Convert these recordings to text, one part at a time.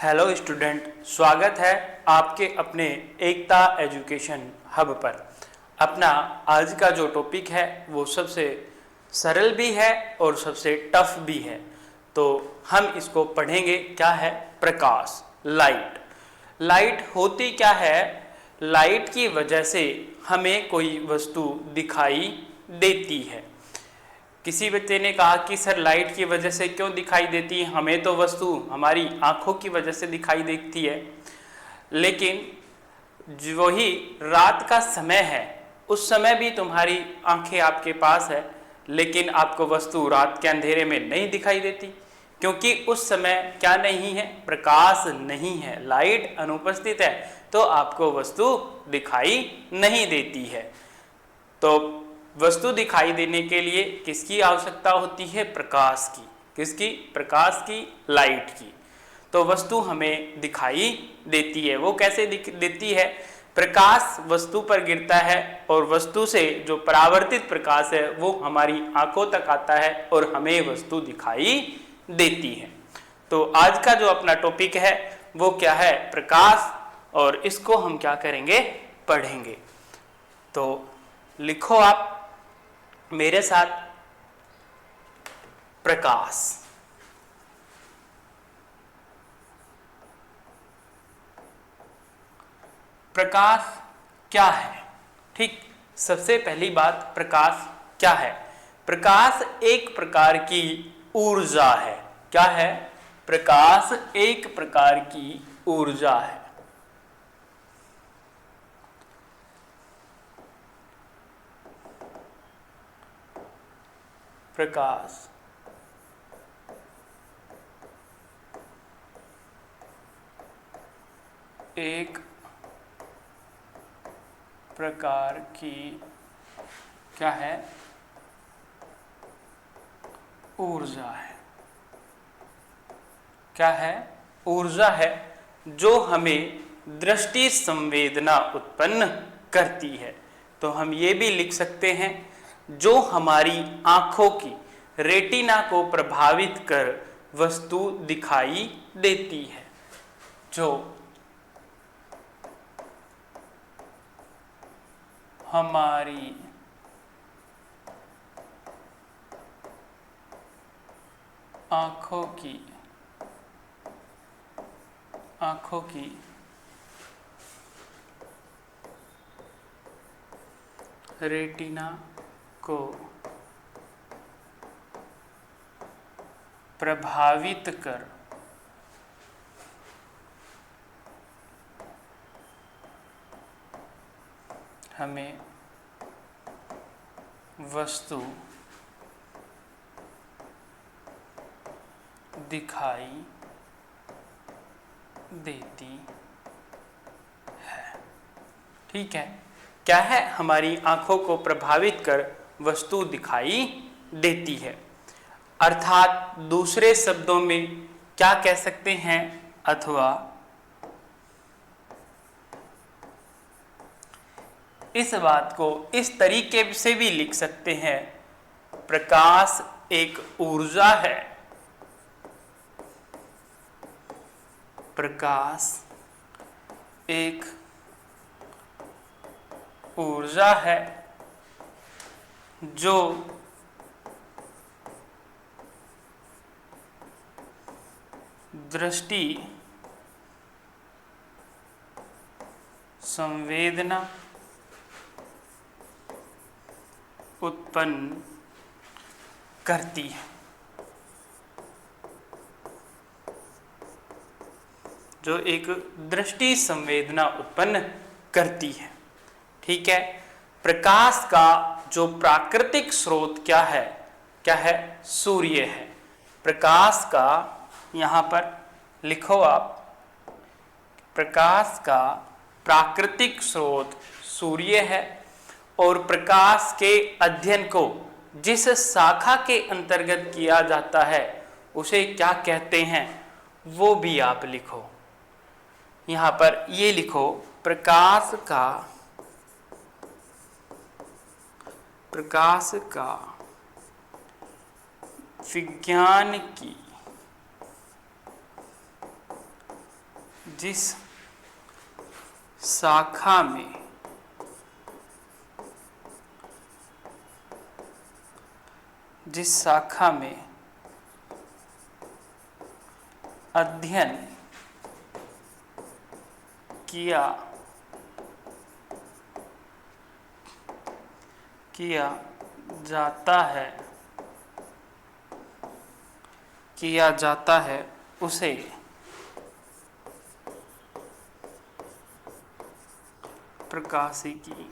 Hello student, स्वागत है आपके अपने एकता एजुकेशन हब पर। अपना आज का जो टॉपिक है वो सबसे सरल भी है और सबसे टफ भी है, तो हम इसको पढ़ेंगे। क्या है? प्रकाश, लाइट। लाइट होती क्या है? लाइट की वजह से हमें कोई वस्तु दिखाई देती है। किसी बच्चे ने कहा कि सर लाइट की वजह से क्यों दिखाई देती है? हमें तो वस्तु हमारी आंखों की वजह से दिखाई देती है, लेकिन जो ही रात का समय है उस समय भी तुम्हारी आंखें आपके पास है, लेकिन आपको वस्तु रात के अंधेरे में नहीं दिखाई देती, क्योंकि उस समय क्या नहीं है? प्रकाश नहीं है, लाइट अनुपस्थित है, तो आपको वस्तु दिखाई नहीं देती है। तो वस्तु दिखाई देने के लिए किसकी आवश्यकता होती है? प्रकाश की। किसकी? प्रकाश की, लाइट की। तो वस्तु हमें दिखाई देती है। वो कैसे देती है? प्रकाश वस्तु पर गिरता है और वस्तु से जो परावर्तित प्रकाश है वो हमारी आंखों तक आता है और हमें वस्तु दिखाई देती है। तो आज का जो अपना टॉपिक है वो क्या है? प्रकाश। और इसको हम क्या करेंगे? पढ़ेंगे। तो लिखो आप मेरे साथ, प्रकाश। प्रकाश क्या है? ठीक, सबसे पहली बात, प्रकाश क्या है? प्रकाश एक प्रकार की ऊर्जा है। क्या है? प्रकाश एक प्रकार की ऊर्जा है। प्रकाश एक प्रकार की क्या है? ऊर्जा है। क्या है? ऊर्जा है जो हमें दृष्टि संवेदना उत्पन्न करती है। तो हम ये भी लिख सकते हैं, जो हमारी आंखों की रेटिना को प्रभावित कर वस्तु दिखाई देती है। जो हमारी आंखों की रेटिना को प्रभावित कर हमें वस्तु दिखाई देती है। ठीक है, क्या है? हमारी आंखों को प्रभावित कर वस्तु दिखाई देती है। अर्थात दूसरे शब्दों में क्या कह सकते हैं? अथवा इस बात को इस तरीके से भी लिख सकते हैं, प्रकाश एक ऊर्जा है। प्रकाश एक ऊर्जा है जो दृष्टि संवेदना उत्पन्न करती है। जो एक दृष्टि संवेदना उत्पन्न करती है। ठीक है, प्रकाश का जो प्राकृतिक स्रोत क्या है? क्या है? सूर्य है। प्रकाश का यहाँ पर लिखो आप, प्रकाश का प्राकृतिक स्रोत सूर्य है। और प्रकाश के अध्ययन को जिस शाखा के अंतर्गत किया जाता है उसे क्या कहते हैं? वो भी आप लिखो। यहाँ पर ये लिखो, प्रकाश का विज्ञान की जिस शाखा में अध्ययन किया जाता है उसे प्रकाशिकी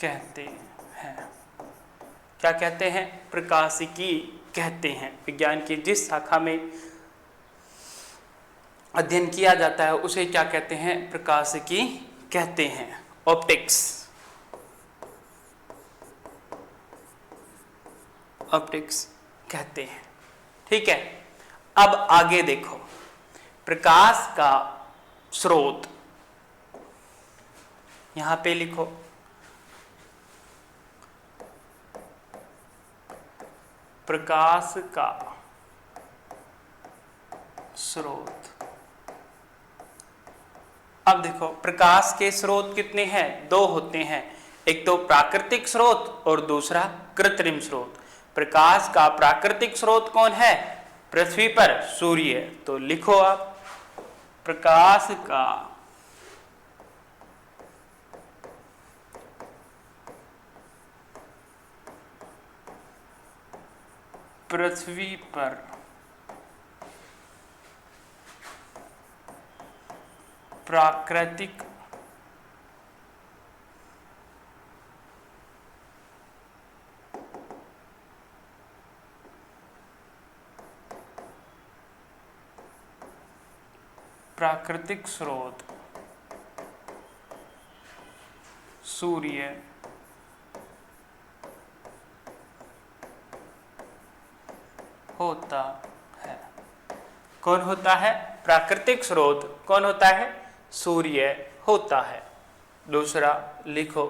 कहते हैं। क्या कहते हैं? प्रकाशिकी कहते हैं। विज्ञान की जिस शाखा में अध्ययन किया जाता है उसे क्या कहते हैं? प्रकाशिकी कहते हैं। ऑप्टिक्स कहते हैं। ठीक है, अब आगे देखो, प्रकाश का स्रोत यहां पे लिखो। प्रकाश का स्रोत। अब देखो, प्रकाश के स्रोत कितने हैं? दो होते हैं, एक तो प्राकृतिक स्रोत और दूसरा कृत्रिम स्रोत। प्रकाश का प्राकृतिक स्रोत कौन है? पृथ्वी पर सूर्य। तो लिखो आप, प्रकाश का पृथ्वी पर प्राकृतिक स्रोत सूर्य होता है। कौन होता है? प्राकृतिक स्रोत कौन होता है? सूर्य होता है। दूसरा लिखो,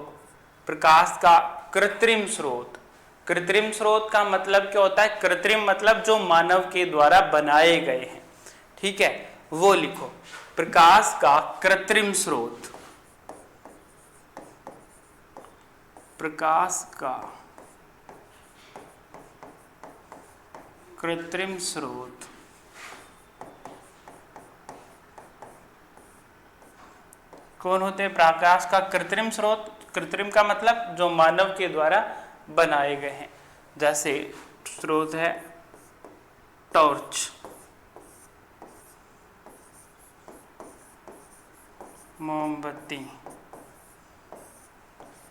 प्रकाश का कृत्रिम स्रोत। कृत्रिम स्रोत का मतलब क्या होता है? कृत्रिम मतलब जो मानव के द्वारा बनाए गए हैं। ठीक है, वो लिखो, प्रकाश का कृत्रिम स्रोत। प्रकाश का कृत्रिम स्रोत कौन होते हैं? प्रकाश का कृत्रिम स्रोत। कृत्रिम का मतलब जो मानव के द्वारा बनाए गए हैं। जैसे स्रोत है टॉर्च, मोमबत्ती,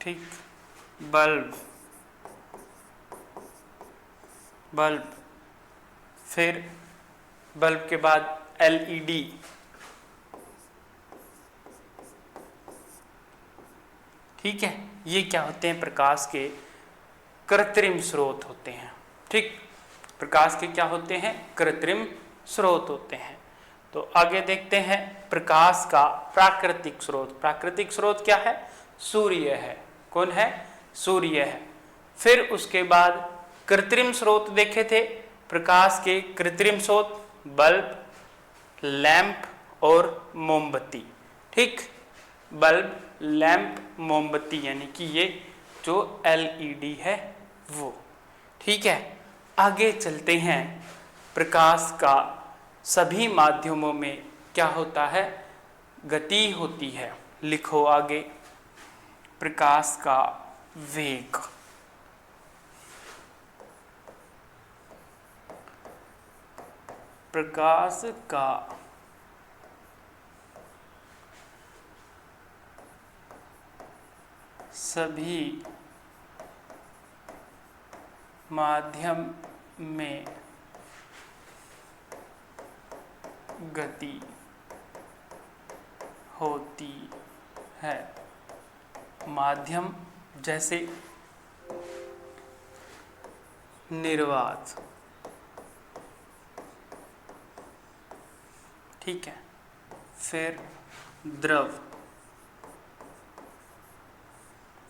ठीक, बल्ब, फिर बल्ब के बाद एलईडी, ठीक है। ये क्या होते हैं? प्रकाश के कृत्रिम स्रोत होते हैं। ठीक, प्रकाश के क्या होते हैं? कृत्रिम स्रोत होते हैं। तो आगे देखते हैं, प्रकाश का प्राकृतिक स्रोत। प्राकृतिक स्रोत क्या है? सूर्य है। कौन है? सूर्य है। फिर उसके बाद कृत्रिम स्रोत देखे थे। प्रकाश के कृत्रिम स्रोत बल्ब, लैंप और मोमबत्ती। ठीक, बल्ब, लैंप, मोमबत्ती, यानी कि ये जो एलईडी है वो। ठीक है, आगे चलते हैं। प्रकाश का सभी माध्यमों में क्या होता है? गति होती है। लिखो आगे, प्रकाश का वेग। प्रकाश का सभी माध्यम में गति होती है। माध्यम जैसे निर्वात, ठीक है, फिर द्रव,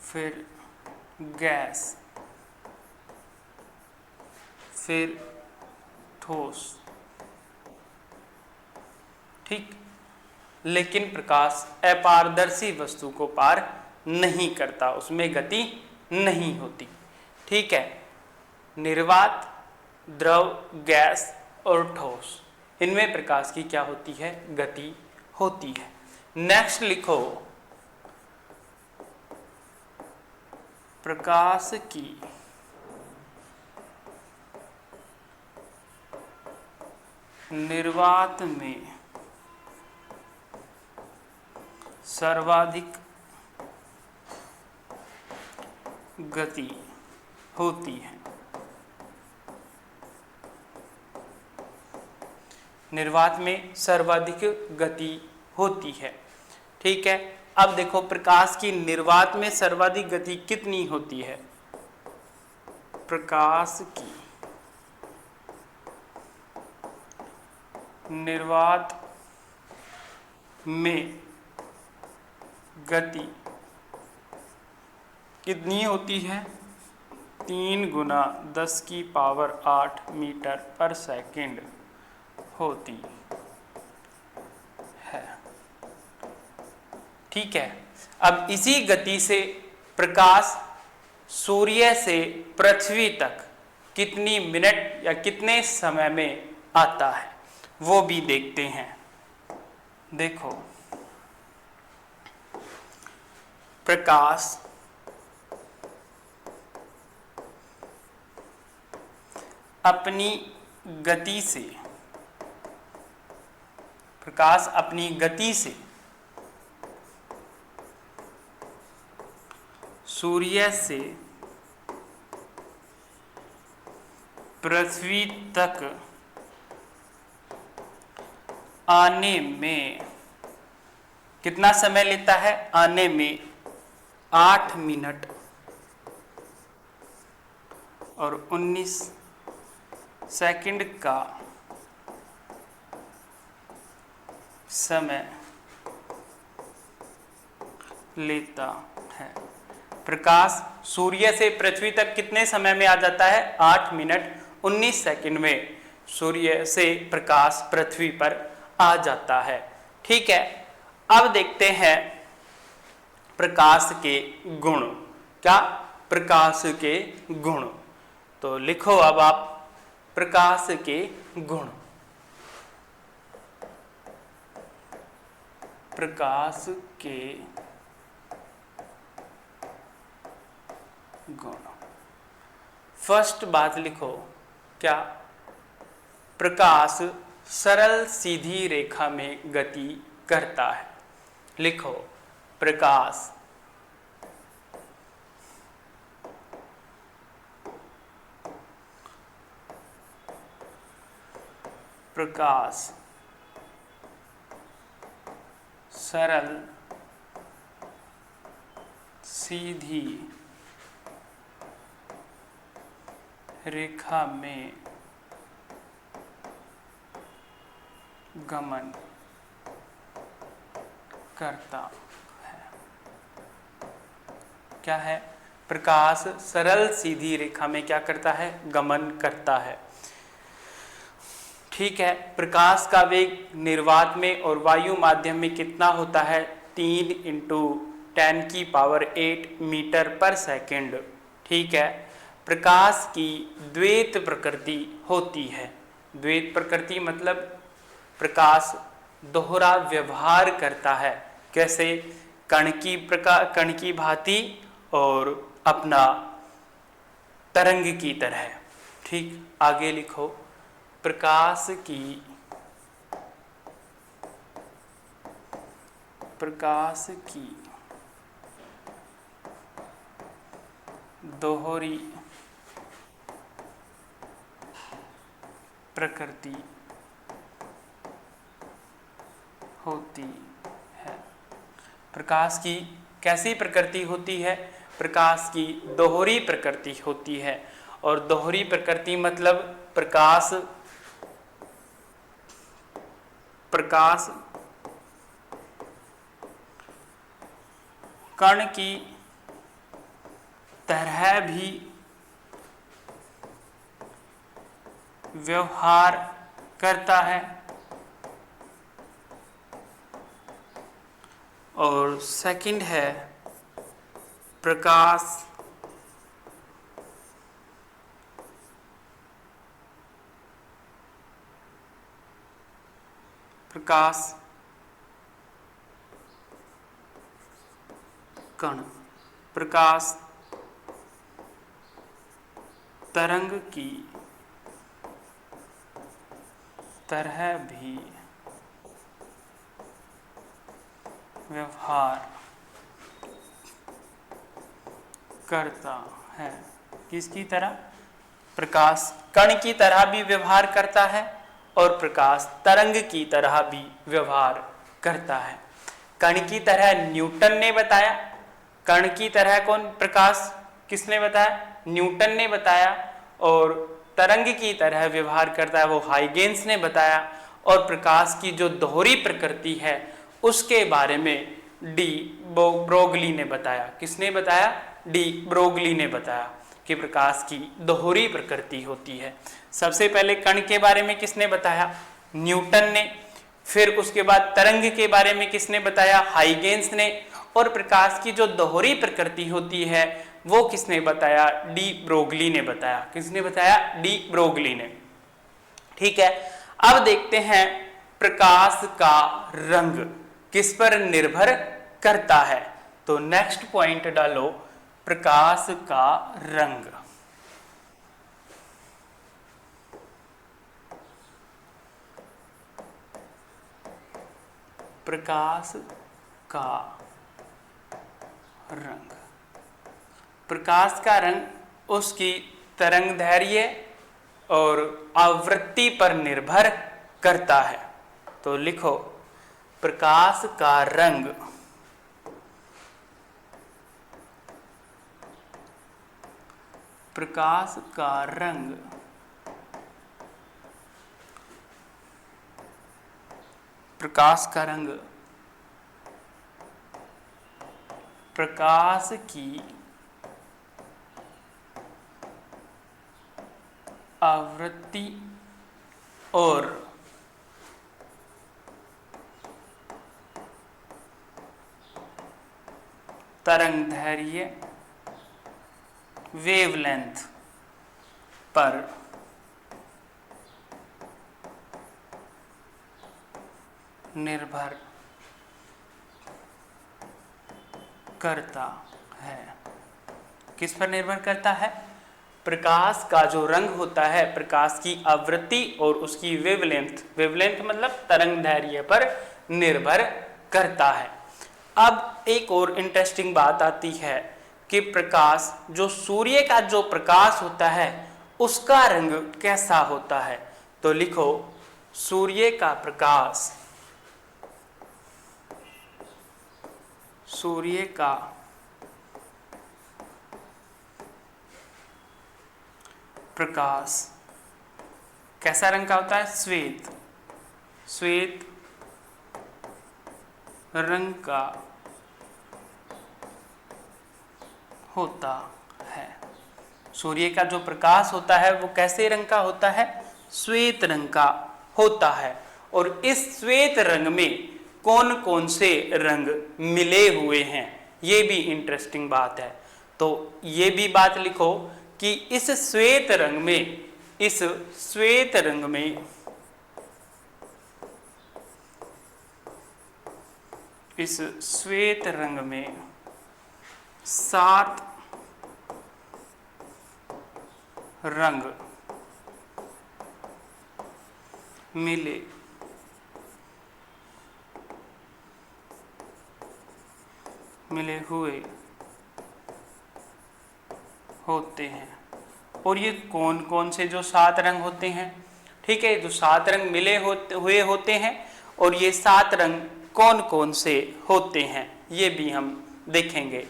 फिर गैस, फिर ठोस, ठीक। लेकिन प्रकाश अपारदर्शी वस्तु को पार नहीं करता, उसमें गति नहीं होती, ठीक है। निर्वात, द्रव, गैस और ठोस, इनमें प्रकाश की क्या होती है, गति होती है। नेक्स्ट लिखो, प्रकाश की निर्वात में सर्वाधिक गति होती है। निर्वात में सर्वाधिक गति होती है, ठीक है। अब देखो प्रकाश की निर्वात में सर्वाधिक गति कितनी होती है। प्रकाश की निर्वात में गति कितनी होती है, 3 गुना 10⁸ मीटर पर सेकंड होती है, ठीक है। अब इसी गति से प्रकाश सूर्य से पृथ्वी तक कितनी मिनट या कितने समय में आता है, वो भी देखते हैं। देखो, प्रकाश अपनी गति से, प्रकाश अपनी गति से सूर्य से पृथ्वी तक आने में कितना समय लेता है, आने में 8 मिनट और 19 सेकंड का समय लेता है। प्रकाश सूर्य से पृथ्वी तक कितने समय में आ जाता है, 8 मिनट 19 सेकंड में सूर्य से प्रकाश पृथ्वी पर आ जाता है, ठीक है। अब देखते हैं प्रकाश के गुण। क्या, प्रकाश के गुण। तो लिखो अब आप प्रकाश के गुण। प्रकाश के गुण। फर्स्ट बात लिखो, क्या, प्रकाश सरल सीधी रेखा में गति करता है। लिखो, प्रकाश सरल सीधी रेखा में गमन करता है। क्या है, प्रकाश सरल सीधी रेखा में क्या करता है, गमन करता है, ठीक है। प्रकाश का वेग निर्वात में और वायु माध्यम में कितना होता है, 3 × 10⁸ मीटर पर सेकंड, ठीक है। प्रकाश की द्वैत प्रकृति होती है। द्वैत प्रकृति मतलब प्रकाश दोहरा व्यवहार करता है। कैसे, कण की भांति और अपना तरंग की तरह, ठीक। आगे लिखो, प्रकाश की दोहरी प्रकृति होती है। प्रकाश की कैसी प्रकृति होती है, प्रकाश की दोहरी प्रकृति होती है। और दोहरी प्रकृति मतलब प्रकाश कण की तरह भी व्यवहार करता है, और सेकंड है प्रकाश कण, प्रकाश तरंग की तरह भी व्यवहार करता है। किसकी तरह? प्रकाश कण की तरह भी व्यवहार करता है और प्रकाश तरंग की तरह भी व्यवहार करता है। कण की तरह न्यूटन ने बताया, कण की तरह कौन? प्रकाश किसने बताया? न्यूटन ने बताया। और तरंग की तरह व्यवहार करता है वो हाइगेंस ने बताया। और प्रकाश की जो दोहरी प्रकृति है उसके बारे में डी ब्रोगली ने बताया। किसने बताया? डी ब्रोगली ने बताया कि प्रकाश की दोहरी प्रकृति होती है। सबसे पहले कण के बारे में किसने बताया? न्यूटन ने। फिर उसके बाद तरंग के बारे में किसने बताया? हाइगेंस ने। और प्रकाश की जो दोहरी प्रकृति होती है वो किसने बताया? डी ब्रोगली ने बताया। किसने बताया? डी ब्रोगली ने। ठीक है, अब देखते हैं प्रकाश का रंग किस पर निर्भर करता है। तो नेक्स्ट पॉइंट डालो, प्रकाश का रंग। प्रकाश का रंग, प्रकाश का रंग उसकी तरंगदैर्घ्य और आवृत्ति पर निर्भर करता है। तो लिखो, प्रकाश का रंग प्रकाश का रंग प्रकाश का रंग प्रकाश की आवृत्ति और तरंगदैर्घ्य वेवलेंथ पर निर्भर करता है। किस पर निर्भर करता है? प्रकाश का जो रंग होता है प्रकाश की आवृत्ति और उसकी वेवलेंथ, वेवलेंथ मतलब तरंगदैर्घ्य पर निर्भर करता है। अब एक और इंटरेस्टिंग बात आती है कि प्रकाश, जो सूर्य का जो प्रकाश होता है उसका रंग कैसा होता है। तो लिखो, सूर्य का प्रकाश, सूर्य का प्रकाश कैसा रंग का होता है? श्वेत, श्वेत रंग का होता है। सूर्य का जो प्रकाश होता है वो कैसे रंग का होता है? श्वेत रंग का होता है। और इस श्वेत रंग में कौन कौन से रंग मिले हुए हैं, ये भी इंटरेस्टिंग बात है। तो ये भी बात लिखो कि इस श्वेत रंग में, इस श्वेत रंग में इस श्वेत रंग में 7 रंग मिले हुए होते हैं। और ये कौन कौन से जो 7 रंग होते हैं? ठीक है, जो 7 रंग मिले हुए होते हैं और ये 7 रंग कौन कौन से होते हैं ये भी हम देखेंगे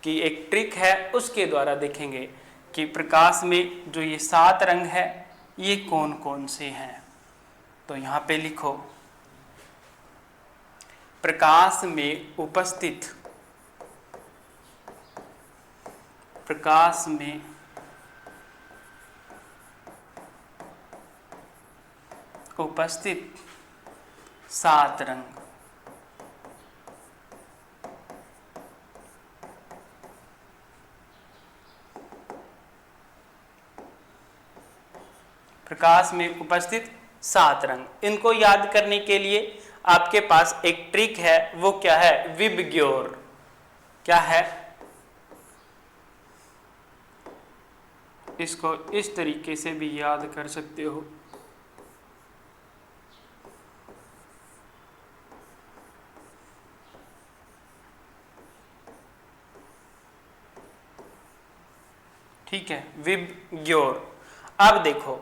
कि एक ट्रिक है उसके द्वारा देखेंगे कि प्रकाश में जो ये 7 रंग है ये कौन कौन से हैं। तो यहाँ पे लिखो, प्रकाश में उपस्थित, प्रकाश में उपस्थित 7 रंग। प्रकाश में उपस्थित 7 रंग। इनको याद करने के लिए आपके पास एक ट्रिक है, वो क्या है? विबग्योर। क्या है? इसको इस तरीके से भी याद कर सकते हो। ठीक है, विबग्योर। अब देखो,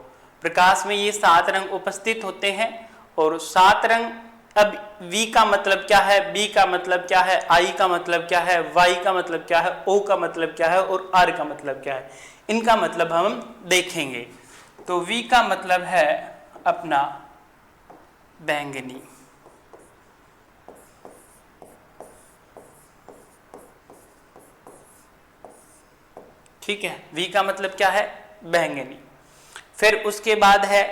प्रकाश में ये 7 रंग उपस्थित होते हैं और 7 रंग। अब V का मतलब क्या है, B का मतलब क्या है, I का मतलब क्या है, Y का मतलब क्या है, O का मतलब क्या है और R का मतलब क्या है, इनका मतलब हम देखेंगे। तो V का मतलब है अपना बैंगनी। ठीक है, V का मतलब क्या है? बैंगनी। फिर उसके बाद है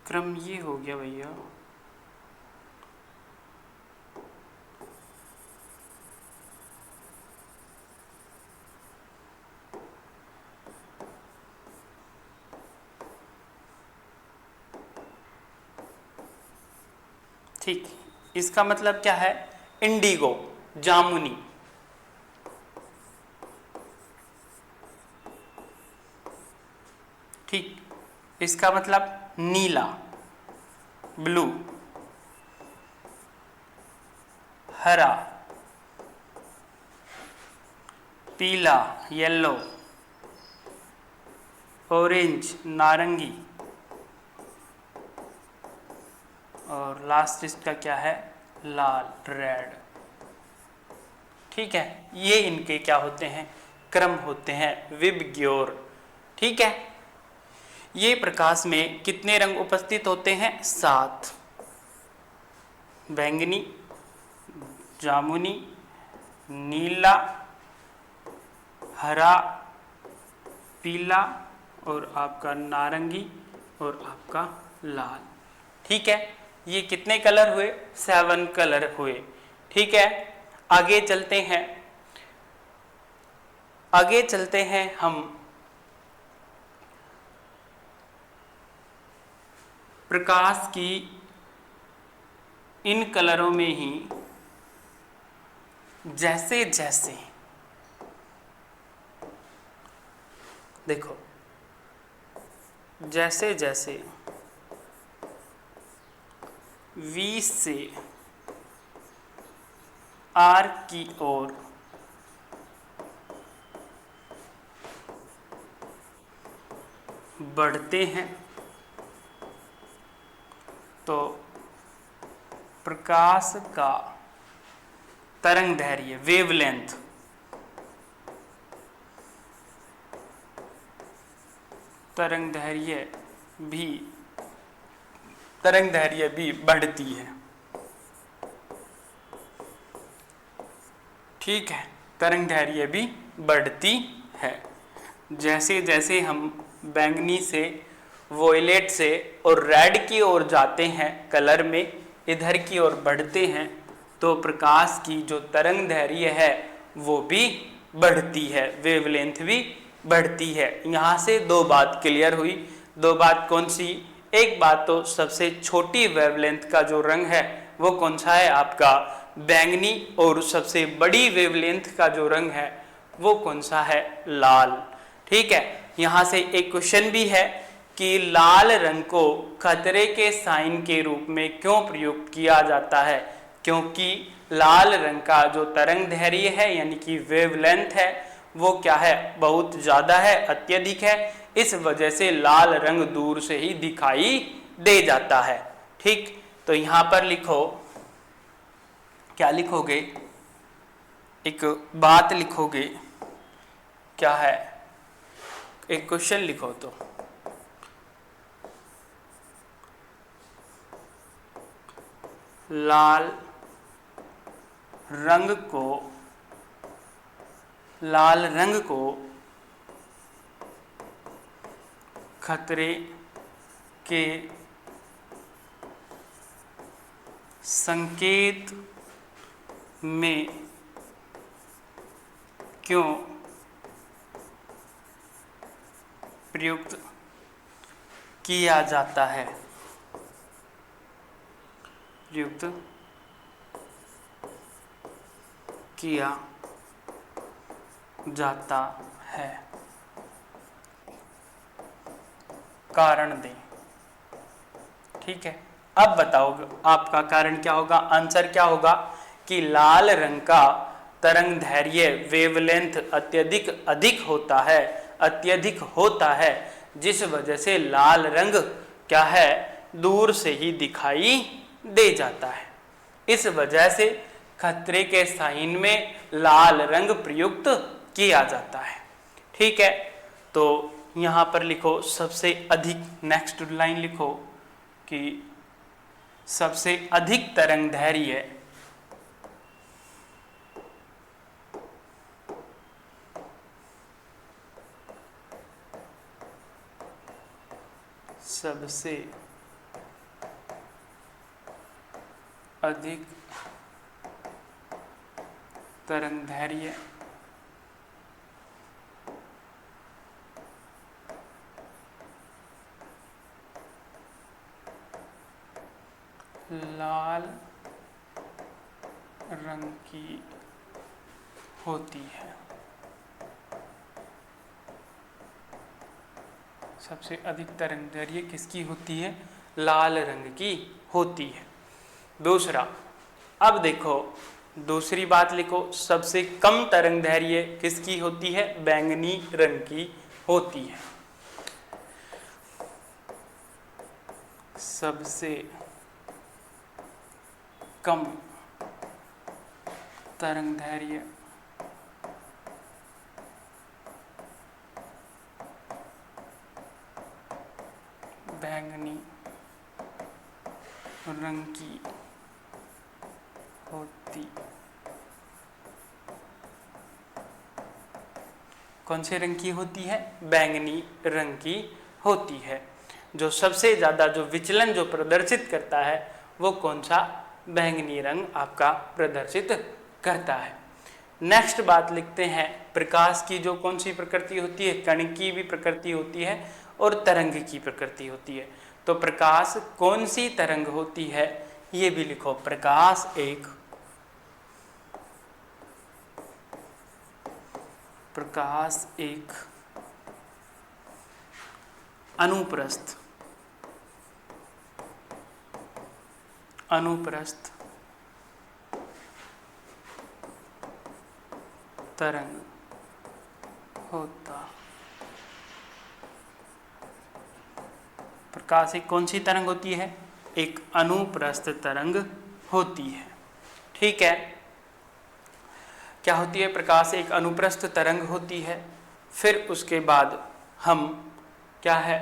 क्रम, ये हो गया भैया। ठीक, इसका मतलब क्या है? इंडिगो, जामुनी। ठीक, इसका मतलब नीला, ब्लू, हरा, पीला, येलो, ऑरेंज, नारंगी, और लास्ट इसका क्या है? लाल, रेड। ठीक है, ये इनके क्या होते हैं? क्रम होते हैं, विबग्योर। ठीक है, ये प्रकाश में कितने रंग उपस्थित होते हैं? 7। बैंगनी, जामुनी, नीला, हरा, पीला और आपका नारंगी और आपका लाल। ठीक है, ये कितने कलर हुए? 7 कलर हुए। ठीक है, आगे चलते हैं। आगे चलते हैं हम प्रकाश की इन कलरों में ही जैसे जैसे, देखो, जैसे जैसे V से R की ओर बढ़ते हैं तो प्रकाश का तरंग दैर्घ्य, वेवलेंथ, तरंग दैर्घ्य भी बढ़ती है। ठीक है, तरंग दैर्घ्य भी बढ़ती है। जैसे जैसे हम बैंगनी से, वोयलेट से और रेड की ओर जाते हैं, कलर में इधर की ओर बढ़ते हैं, तो प्रकाश की जो तरंग दैर्घ्य है वो भी बढ़ती है, वेवलेंथ भी बढ़ती है। यहाँ से 2 बात क्लियर हुई। 2 बात कौन सी? एक बात तो सबसे छोटी वेवलेंथ का जो रंग है वो कौन सा है? आपका बैंगनी। और सबसे बड़ी वेवलेंथ का जो रंग है वो कौन सा है? लाल। ठीक है, यहाँ से एक क्वेश्चन भी है कि लाल रंग को खतरे के साइन के रूप में क्यों प्रयुक्त किया जाता है? क्योंकि लाल रंग का जो तरंग दैर्घ्य है यानी कि वेवलेंथ है वो क्या है? बहुत ज़्यादा है, अत्यधिक है। इस वजह से लाल रंग दूर से ही दिखाई दे जाता है। ठीक, तो यहाँ पर लिखो, क्या लिखोगे? एक बात लिखोगे, क्या है? एक क्वेश्चन लिखो तो लाल रंग को लाल रंग को खतरे के संकेत में क्यों प्रयुक्त किया जाता है? प्रयुक्त किया जाता है, कारण दें। ठीक है, अब बताओ आपका कारण क्या होगा, आंसर क्या होगा कि लाल रंग का तरंग दैर्घ्य वेवलेंथ अत्यधिक होता है, जिस वजह से लाल रंग क्या है, दूर से ही दिखाई दे जाता है। इस वजह से खतरे के साइन में लाल रंग प्रयुक्त किया जाता है। ठीक है, तो यहाँ पर लिखो सबसे अधिक, नेक्स्ट लाइन लिखो कि सबसे अधिक तरंग दैर्घ्य सबसे अधिक तरंग दैर्घ्य लाल रंग की होती है। सबसे अधिक तरंग दैर्घ्य किसकी होती है? लाल रंग की होती है। दूसरा, अब देखो दूसरी बात लिखो, सबसे कम तरंग दैर्घ्य किसकी होती है? बैंगनी रंग की होती है। सबसे कम तरंग दैर्घ्य बैंगनी रंग की होती। कौन से रंग की होती है? बैंगनी रंग की होती है। जो सबसे ज़्यादा जो विचलन जो प्रदर्शित करता है वो कौन सा? बैंगनी रंग आपका प्रदर्शित करता है। नेक्स्ट बात लिखते हैं, प्रकाश की जो कौन सी प्रकृति होती है? कण की भी प्रकृति होती है और तरंग की प्रकृति होती है। तो प्रकाश कौन सी तरंग होती है ये भी लिखो। प्रकाश एक अनुप्रस्थ तरंग होता। प्रकाश एक कौन सी तरंग होती है? एक अनुप्रस्थ तरंग होती है। ठीक है, क्या होती है? प्रकाश एक अनुप्रस्थ तरंग होती है। फिर उसके बाद हम क्या है,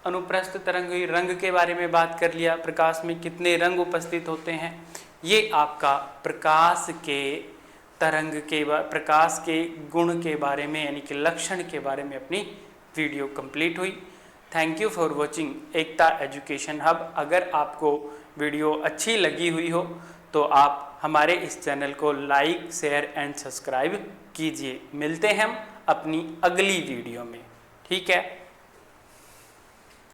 अनुप्रस्थ तरंग रंग के बारे में बात कर लिया, प्रकाश में कितने रंग उपस्थित होते हैं। ये आपका प्रकाश के गुण के बारे में यानी कि लक्षण के बारे में अपनी वीडियो कंप्लीट हुई। Thank you for watching Ekta education hub. अगर आपको वीडियो अच्छी लगी हुई हो तो आप हमारे इस चैनल को लाइक, शेयर एंड सब्सक्राइब कीजिए। मिलते हैं हम अपनी अगली वीडियो में। ठीक है।